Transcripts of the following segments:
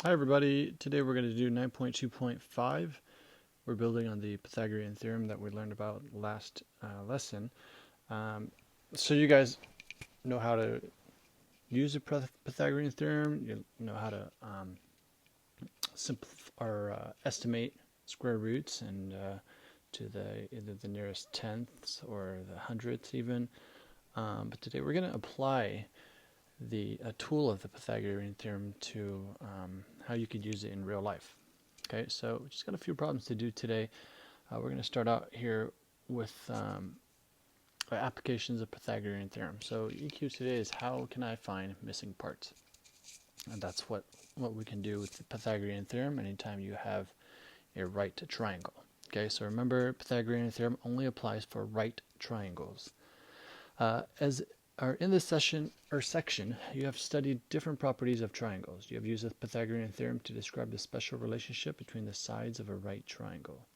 Hi everybody, today we're going to do 9.2.5. We're building on the Pythagorean theorem that we learned about last lesson. So you guys know how to use the Pythagorean theorem, you know how to estimate square roots and to either the nearest tenths or the hundredths even. But today we're going to apply a tool of the Pythagorean theorem to how you could use it in real life. Okay, so we just got a few problems to do today. We're going to start out here with applications of Pythagorean theorem. So EQ today is how can I find missing parts? And that's what we can do with the Pythagorean theorem anytime you have a right triangle. Okay, so remember Pythagorean theorem only applies for right triangles. In this section, you have studied different properties of triangles. You have used the Pythagorean theorem to describe the special relationship between the sides of a right triangle.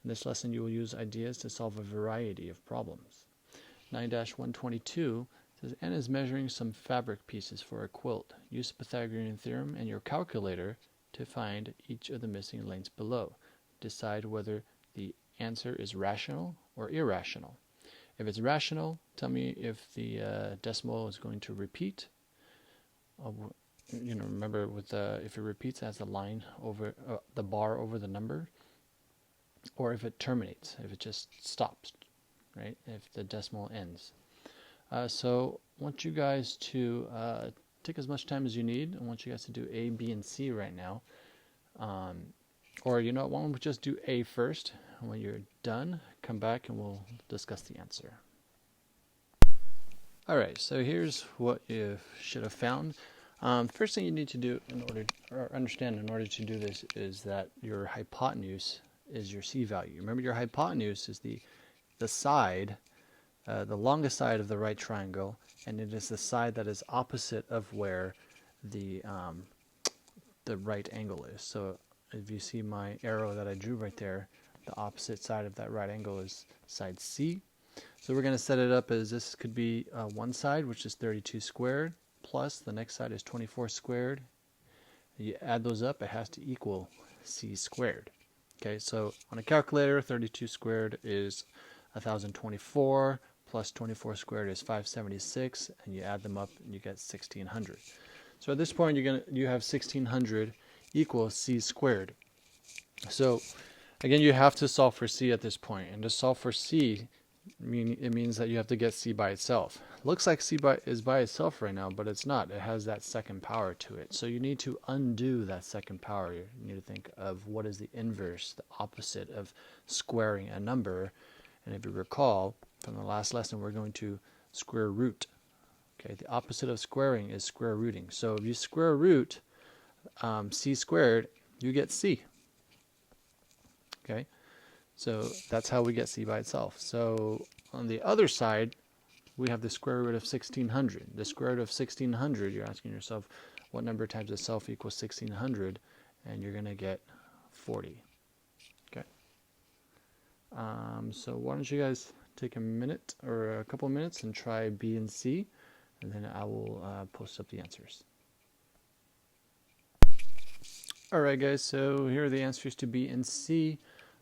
In this lesson, you will use ideas to solve a variety of problems. 9-122 says N is measuring some fabric pieces for a quilt. Use the Pythagorean theorem and your calculator to find each of the missing lengths below. Decide whether the answer is rational or irrational. If it's rational, tell me if the decimal is going to repeat. Remember if it repeats as the line over the bar over the number, or if it terminates, if it just stops, right? If the decimal ends. So I want you guys to take as much time as you need. I want you guys to do A, B, and C right now. Or why don't we just do A first? And when you're done, come back and we'll discuss the answer. Alright, so here's what you should have found. First thing you need to do in order to do this is that your hypotenuse is your C value. Remember, your hypotenuse is the side, the longest side of the right triangle, and it is the side that is opposite of where the right angle is. So if you see my arrow that I drew right there, the opposite side of that right angle is side C. So we're going to set it up as this could be one side, which is 32 squared, plus the next side is 24 squared. You add those up, it has to equal C squared. Okay, so on a calculator, 32 squared is 1024, plus 24 squared is 576, and you add them up and you get 1600. So at this point, you have 1600 equals C squared. So again, you have to solve for C at this point, and to solve for C, it means that you have to get C by itself. Looks like C is by itself right now, but it's not. It has that second power to it. So you need to undo that second power. You need to think of what is the inverse, the opposite of squaring a number. And if you recall from the last lesson, we're going to square root. Okay, the opposite of squaring is square rooting. So if you square root C squared, you get C. Okay. So that's how we get C by itself. So on the other side, we have the square root of 1600. The square root of 1600, you're asking yourself, what number times itself equals 1600? And you're going to get 40. Okay. So why don't you guys take a minute or a couple minutes and try B and C, and then I will post up the answers. Alright guys, so here are the answers to B and C.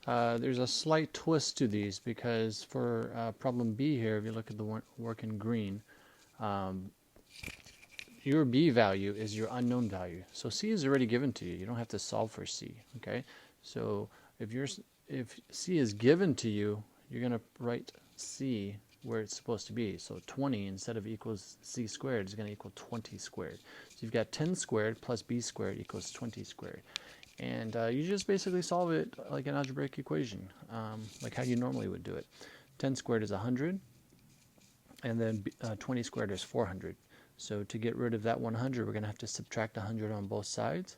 There's a slight twist to these because for problem B here, if you look at the work in green, your B value is your unknown value. So C is already given to you. You don't have to solve for C. Okay. So if C is given to you, you're going to write C where it's supposed to be. So 20 instead of equals C squared is going to equal 20 squared. So you've got 10 squared plus B squared equals 20 squared. And you just basically solve it like an algebraic equation, like how you normally would do it. 10 squared is 100, and then 20 squared is 400. So to get rid of that 100, we're going to have to subtract 100 on both sides.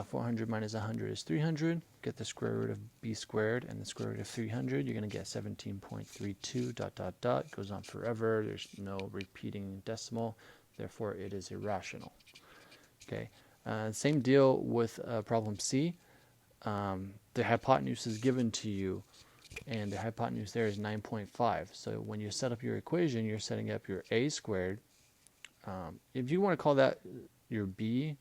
400 minus 100 is 300. Get the square root of b squared and the square root of 300. You're going to get 17.32 ... It goes on forever. There's no repeating decimal. Therefore, it is irrational. Okay. Same deal with problem C. The hypotenuse is given to you, and the hypotenuse there is 9.5. So when you set up your equation, you're setting up your a squared. If you want to call that your b,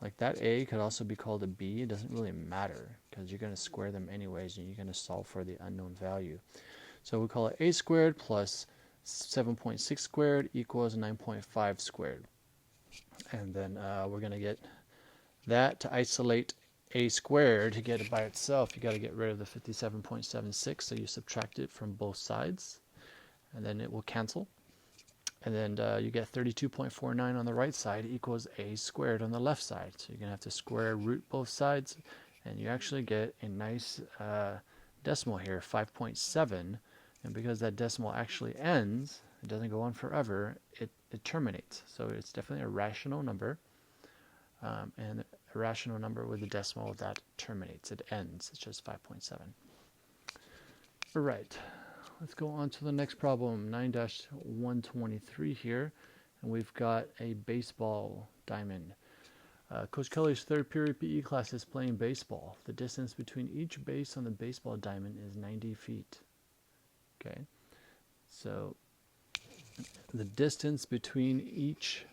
Like that A could also be called a B. It doesn't really matter because you're going to square them anyways and you're going to solve for the unknown value. So we call it A squared plus 7.6 squared equals 9.5 squared. And then we're going to get that to isolate A squared. To get it by itself, you got to get rid of the 57.76. So you subtract it from both sides and then it will cancel. And then you get 32.49 on the right side equals A squared on the left side. So you're going to have to square root both sides, and you actually get a nice decimal here, 5.7. And because that decimal actually ends, it doesn't go on forever, it terminates. So it's definitely a rational number, and a rational number with a decimal that terminates. It ends. It's just 5.7. All right. Let's go on to the next problem, 9-123 here, and we've got a baseball diamond. Coach Kelly's third period PE class is playing baseball. The distance between each base on the baseball diamond is 90 feet. Okay, so the distance between each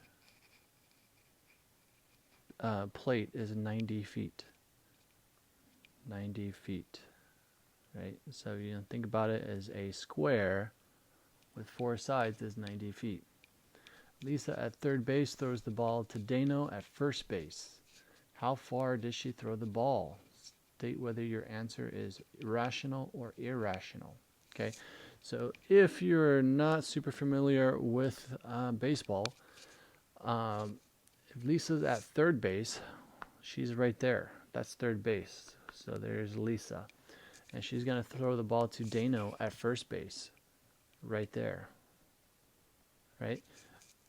plate is 90 feet. 90 feet. Right, so think about it as a square with 4 sides is 90 feet. Lisa at third base throws the ball to Dano at first base. How far does she throw the ball? State whether your answer is rational or irrational. Okay, so if you're not super familiar with baseball, if Lisa's at third base, she's right there. That's third base. So there's Lisa. And she's going to throw the ball to Dano at first base, right there, right?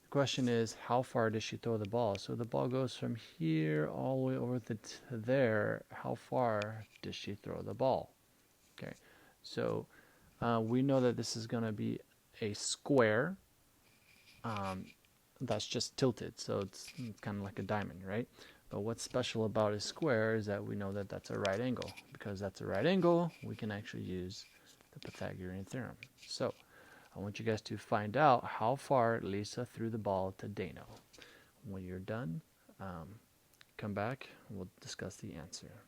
The question is, how far does she throw the ball? So the ball goes from here all the way over to there. How far does she throw the ball? Okay, so we know that this is going to be a square that's just tilted, so it's kind of like a diamond, right? But what's special about a square is that we know that that's a right angle. Because that's a right angle, we can actually use the Pythagorean theorem. So I want you guys to find out how far Lisa threw the ball to Dano. When you're done, come back and we'll discuss the answer.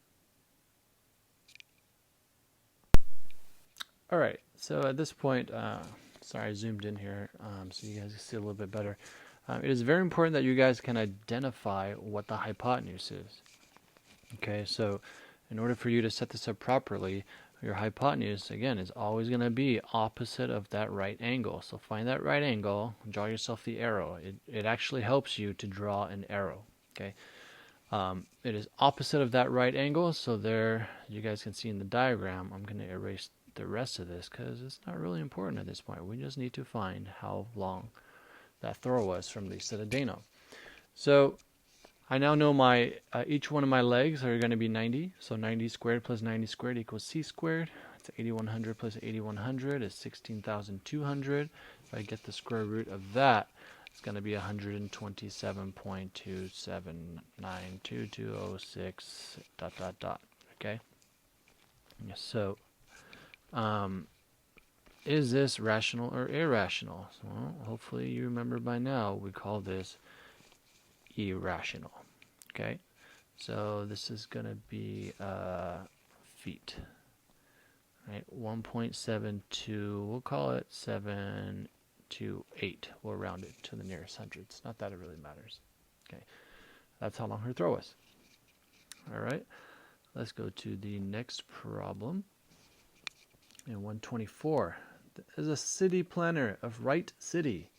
All right, so at this point, sorry I zoomed in here so you guys can see a little bit better. It is very important that you guys can identify what the hypotenuse is. Okay, so in order for you to set this up properly, your hypotenuse, again, is always going to be opposite of that right angle. So find that right angle, draw yourself the arrow. It actually helps you to draw an arrow. Okay, it is opposite of that right angle, so there, you guys can see in the diagram, I'm going to erase the rest of this because it's not really important at this point. We just need to find how long that throw was from Lisa to Dano. So I now know my each one of my legs are going to be 90. So 90 squared plus 90 squared equals c squared. It's 8100 plus 8100 is 16,200. If I get the square root of that, it's going to be 127.2792206 ... Okay. So is this rational or irrational? Well, hopefully you remember by now we call this irrational. Okay, so this is going to be feet, right? 1.72, we'll call it 728. We'll round it to the nearest hundreds. Not that it really matters. Okay, that's how long her throw is. All right, let's go to the next problem. In 124, as a city planner of Wright City,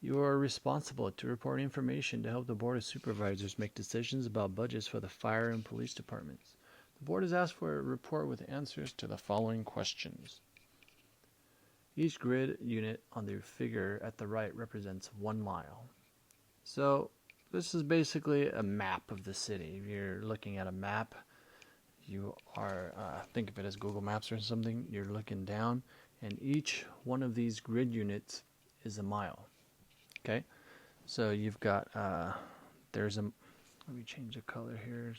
you are responsible to report information to help the Board of Supervisors make decisions about budgets for the fire and police departments. The board has asked for a report with answers to the following questions. Each grid unit on the figure at the right represents 1 mile. So this is basically a map of the city. If you're looking at a map, you are, think of it as Google Maps or something, you're looking down, and each one of these grid units is a mile. Okay, so you've got, let me change the color here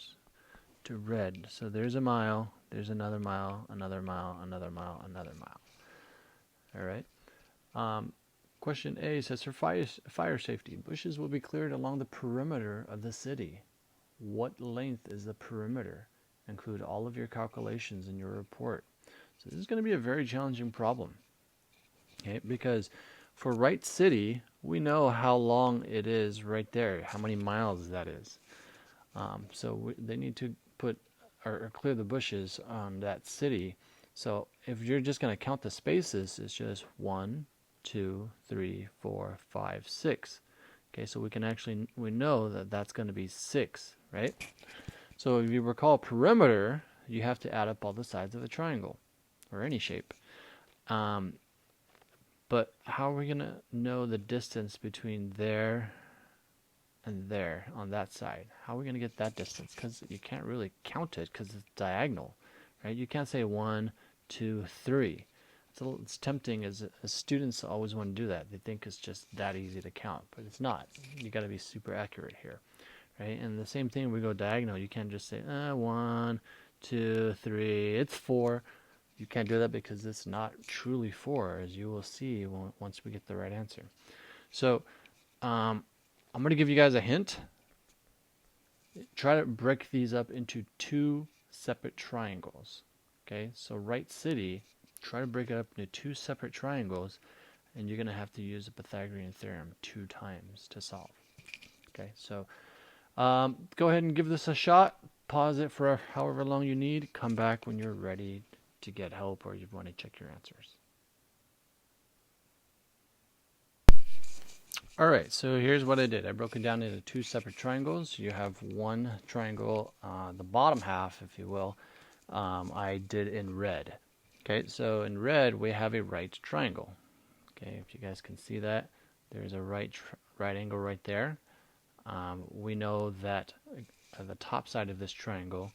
to red. So there's a mile, there's another mile, another mile, another mile, another mile. All right. Question A says, for fire safety, bushes will be cleared along the perimeter of the city. what length is the perimeter. Include all of your calculations in your report. So this is going to be a very challenging problem, okay? Because for Wright City, we know how long it is right there, how many miles that is. They need to put or clear the bushes on that city. So if you're just going to count the spaces, it's just 1, 2, 3, 4, 5, 6. Okay, so we know that that's going to be 6, right? So if you recall perimeter, you have to add up all the sides of a triangle or any shape. But how are we going to know the distance between there and there on that side? How are we going to get that distance? Because you can't really count it because it's diagonal, right? You can't say 1, 2, 3. It's tempting as students always want to do that. They think it's just that easy to count, but it's not. You got to be super accurate here, right? And the same thing, we go diagonal. You can't just say 1, 2, 3. It's 4. You can't do that because it's not truly 4, as you will see once we get the right answer. So I'm going to give you guys a hint. Try to break these up into 2 separate triangles. Okay, so Wright City, try to break it up into 2 separate triangles, and you're going to have to use the Pythagorean theorem 2 times to solve. Okay, so go ahead and give this a shot. Pause it for however long you need. Come back when you're ready to get help or you want to check your answers. Alright, so here's what I did. I broke it down into 2 separate triangles. You have one triangle, the bottom half, if you will, I did in red. Okay, so in red we have a right triangle. Okay, if you guys can see that, there's a right angle right there. We know that the top side of this triangle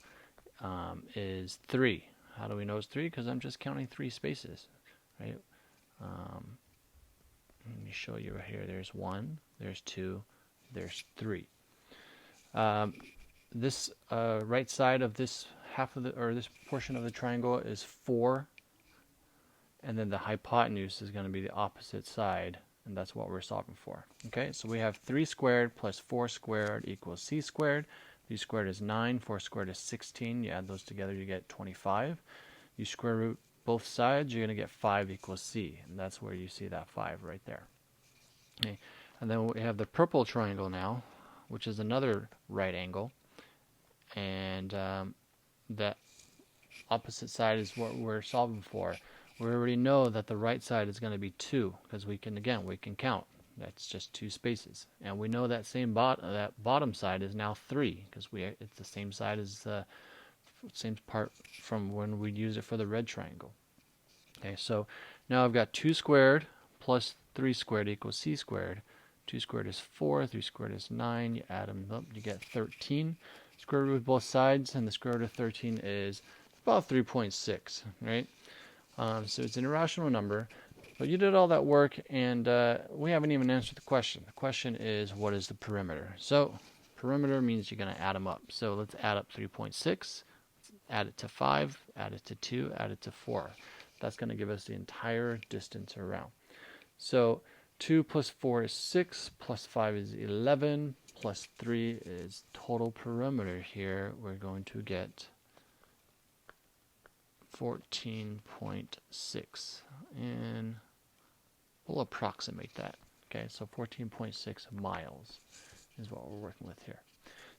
is 3. How do we know it's 3? Because I'm just counting 3 spaces, right? Let me show you right here. There's 1, there's 2, there's 3. This right side of this this portion of the triangle is 4, and then the hypotenuse is going to be the opposite side, and that's what we're solving for. Okay, so we have 3 squared plus 4 squared equals c squared. 3 squared is 9, 4 squared is 16. You add those together, you get 25. You square root both sides, you're going to get 5 equals c, and that's where you see that 5 right there. Okay, and then we have the purple triangle now, which is another right angle, and that opposite side is what we're solving for. We already know that the right side is going to be 2 because we can count. That's just 2 spaces, and we know that that bottom side is now 3 because it's the same side as the same part from when we use it for the red triangle. Okay, so now I've got 2 squared plus 3 squared equals c squared. 2 squared is 4, 3 squared is 9. You add them up, you get 13. Square root of both sides, and the square root of 13 is about 3.6, right? So it's an irrational number, but you did all that work, and we haven't even answered the question. The question is, what is the perimeter? So perimeter means you're going to add them up. So let's add up 3.6, add it to 5, add it to 2, add it to 4. That's going to give us the entire distance around. So 2 plus 4 is 6, plus 5 is 11, plus 3 is total perimeter here. We're going to get 14.6, and we'll approximate that. Okay, so 14.6 miles is what we're working with here.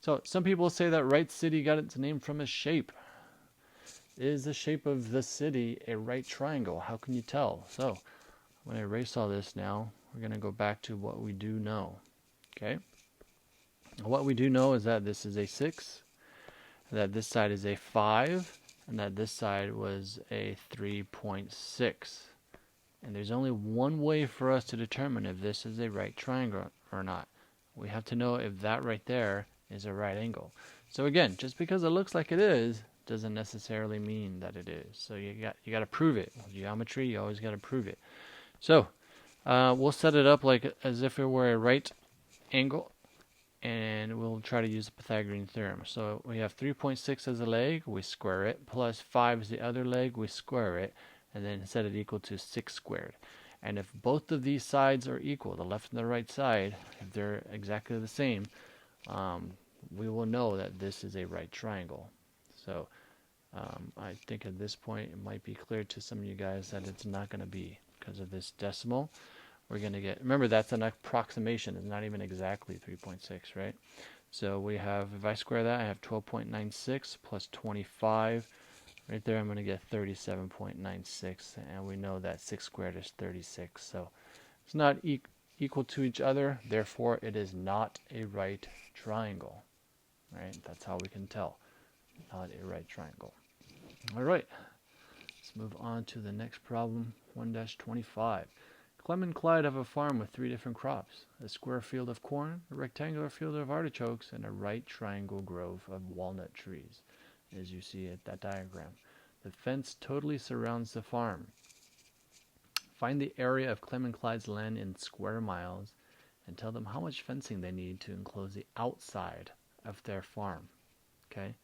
So some people say that Wright City got its name from a shape. Is the shape of the city a right triangle? How can you tell? So I'm going to erase all this now. We're going to go back to what we do know. Okay, what we do know is that this is a 6, that this side is a 5, and that this side was a 3.6. And there's only one way for us to determine if this is a right triangle or not. We have to know if that right there is a right angle. So again, just because it looks like it is doesn't necessarily mean that it is. So you got to prove it. With geometry, you always got to prove it. So we'll set it up like as if it were a right angle, and we'll try to use the Pythagorean theorem. So we have 3.6 as a leg, we square it, plus 5 is the other leg, we square it, and then set it equal to 6 squared. And if both of these sides are equal, the left and the right side, if they're exactly the same, we will know that this is a right triangle. So I think at this point it might be clear to some of you guys that it's not going to be, because of this decimal. We're going to get, remember that's an approximation, it's not even exactly 3.6, right? So we have, if I square that, I have 12.96 plus 25. Right there I'm going to get 37.96, and we know that 6 squared is 36. So it's not equal to each other, therefore it is not a right triangle. Right? That's how we can tell. Not a right triangle. All right. Let's move on to the next problem, 1-25. Clem and Clyde have a farm with 3 different crops: a square field of corn, a rectangular field of artichokes, and a right triangle grove of walnut trees, as you see at that diagram. The fence totally surrounds the farm. Find the area of Clem and Clyde's land in square miles and tell them how much fencing they need to enclose the outside of their farm. Okay,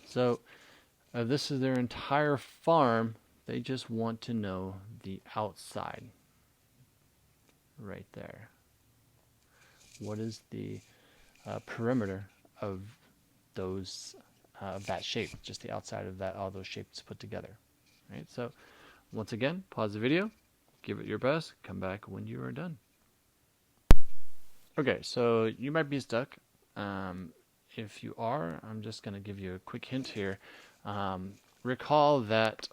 so this is their entire farm. They just want to know the outside. Right there. What is the perimeter of those that shape? Just the outside of that, all those shapes put together. Right. So once again, pause the video, give it your best, come back when you are done. Okay, so you might be stuck. If you are, I'm just going to give you a quick hint here. Recall that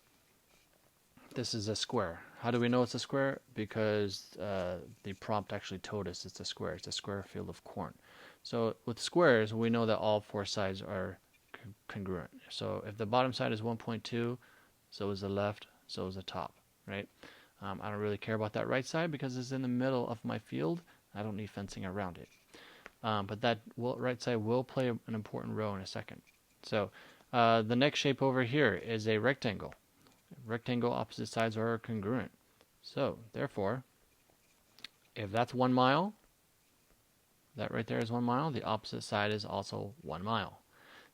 this is a square. How do we know it's a square? Because the prompt actually told us it's a square. It's a square field of corn. So with squares, we know that all 4 sides are congruent. So if the bottom side is 1.2, so is the left, so is the top, right? I don't really care about that right side because it's in the middle of my field. I don't need fencing around it. But that right side will play an important role in a second. So the next shape over here is a rectangle. Rectangle opposite sides are congruent. So, therefore, if that's 1 mile, that right there is 1 mile, the opposite side is also 1 mile.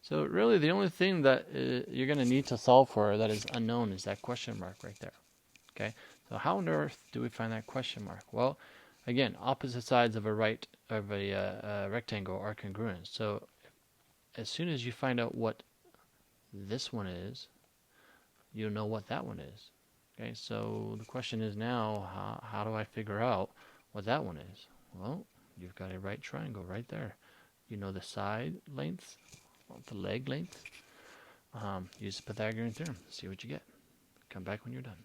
So really the only thing that you're going to need to solve for that is unknown is that question mark right there. Okay, so how on earth do we find that question mark? Well, again, opposite sides of a rectangle are congruent. So as soon as you find out what this one is, you'll know what that one is. Okay, so the question is now, how do I figure out what that one is? Well, you've got a right triangle right there. You know the side lengths, the leg length. Use the Pythagorean theorem. See what you get. Come back when you're done.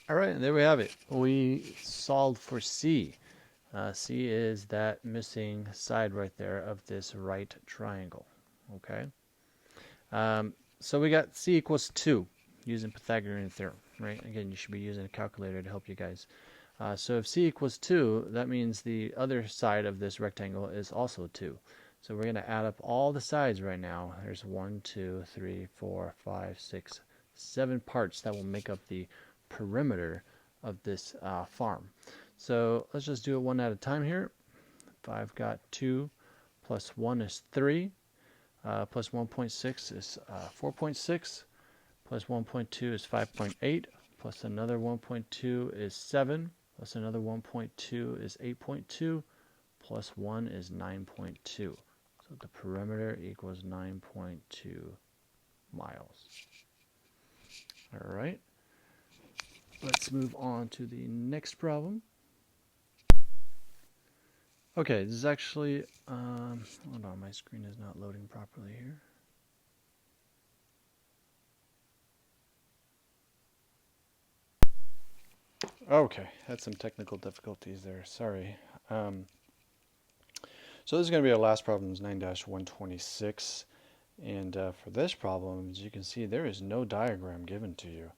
All right, and there we have it. We solved for C. C is that missing side right there of this right triangle. Okay. So we got C equals 2 using Pythagorean theorem, right? Again, you should be using a calculator to help you guys. So if C equals 2, that means the other side of this rectangle is also 2. So we're going to add up all the sides right now. There's 1, 2, 3, 4, 5, 6, 7 parts that will make up the perimeter of this farm. So let's just do it one at a time here. If I've got 2 plus 1 is 3. Plus 1.6 is 4.6, plus 1.2 is 5.8, plus another 1.2 is 7, plus another 1.2 is 8.2, plus 1 is 9.2. So the perimeter equals 9.2 miles. All right. Let's move on to the next problem. Okay, this is actually, hold on, my screen is not loading properly here. Okay, had some technical difficulties there, sorry. So this is going to be our last problem, 9-126. And for this problem, as you can see, there is no diagram given to you.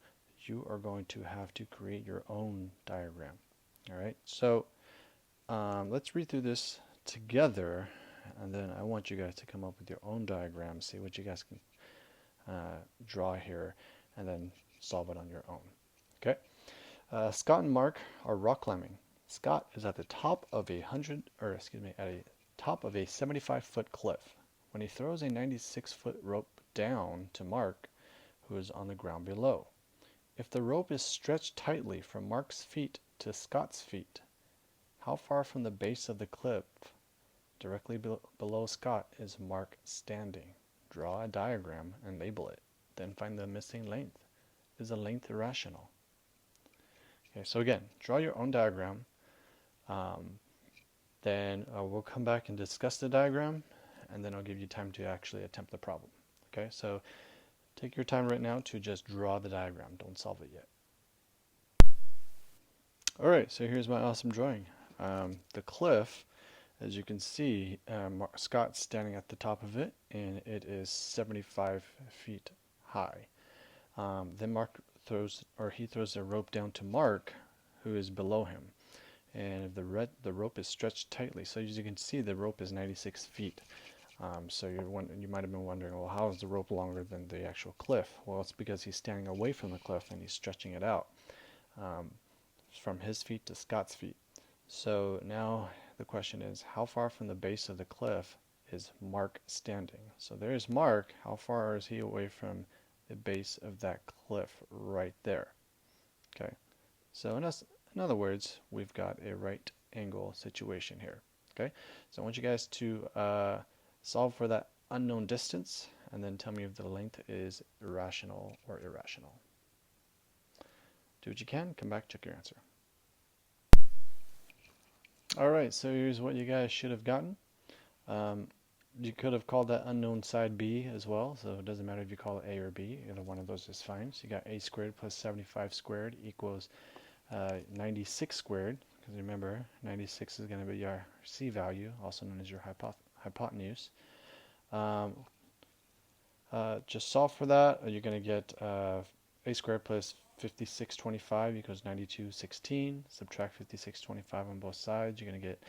You are going to have to create your own diagram. All right, so let's read through this together, and then I want you guys to come up with your own diagram, see what you guys can draw here, and then solve it on your own. Okay. Scott and Mark are rock climbing. Scott is at the top of at a top of a 75-foot cliff when he throws a 96-foot rope down to Mark, who is on the ground below. If the rope is stretched tightly from Mark's feet to Scott's feet, how far from the base of the cliff Directly below Scott is mark standing. Draw a diagram and label it. Then find the missing length. Is the length irrational? Okay, so again, draw your own diagram. Then we'll come back and discuss the diagram, and then I'll give you time to actually attempt the problem. Okay, so take your time right now to just draw the diagram. Don't solve it yet. Alright, so here's my awesome drawing. The cliff, as you can see, Scott's standing at the top of it, and it is 75 feet high. Then he throws a rope down to Mark, who is below him. And the rope is stretched tightly. So as you can see, the rope is 96 feet. So you might have been wondering, well, how is the rope longer than the actual cliff? Well, it's because he's standing away from the cliff and he's stretching it out from his feet to Scott's feet. So now the question is, how far from the base of the cliff is Mark standing? So there's Mark. How far is he away from the base of that cliff right there? Okay. So in other words, we've got a right angle situation here. Okay. So I want you guys to solve for that unknown distance and then tell me if the length is irrational or irrational. Do what you can. Come back, check your answer. Alright, so here's what you guys should have gotten. You could have called that unknown side B as well, so it doesn't matter if you call it A or B, either one of those is fine. So you got A squared plus 75 squared equals 96 squared, because remember 96 is going to be our C value, also known as your hypotenuse. Just solve for that. You're going to get A squared plus 5625 equals 9216. Subtract 5625 on both sides. You're going to get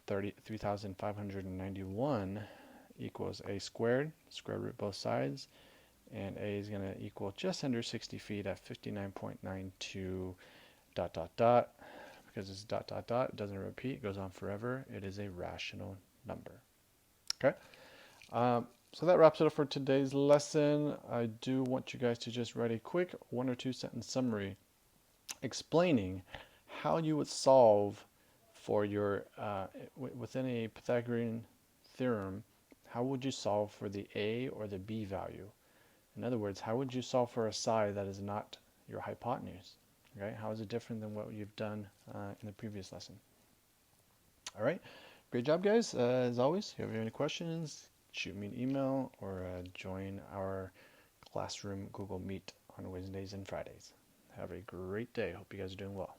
3,591 equals A squared. Square root both sides. And A is going to equal just under 60 feet at 59.92 ... Because it's ... it doesn't repeat, it goes on forever. It is a rational number. Okay. So that wraps it up for today's lesson. I do want you guys to just write a quick 1 or 2 sentence summary explaining how you would solve for your, within a Pythagorean theorem, how would you solve for the A or the B value? In other words, how would you solve for a side that is not your hypotenuse? Okay, how is it different than what you've done in the previous lesson? All right, great job, guys. As always, if you have any questions, shoot me an email or join our classroom Google Meet on Wednesdays and Fridays. Have a great day. Hope you guys are doing well.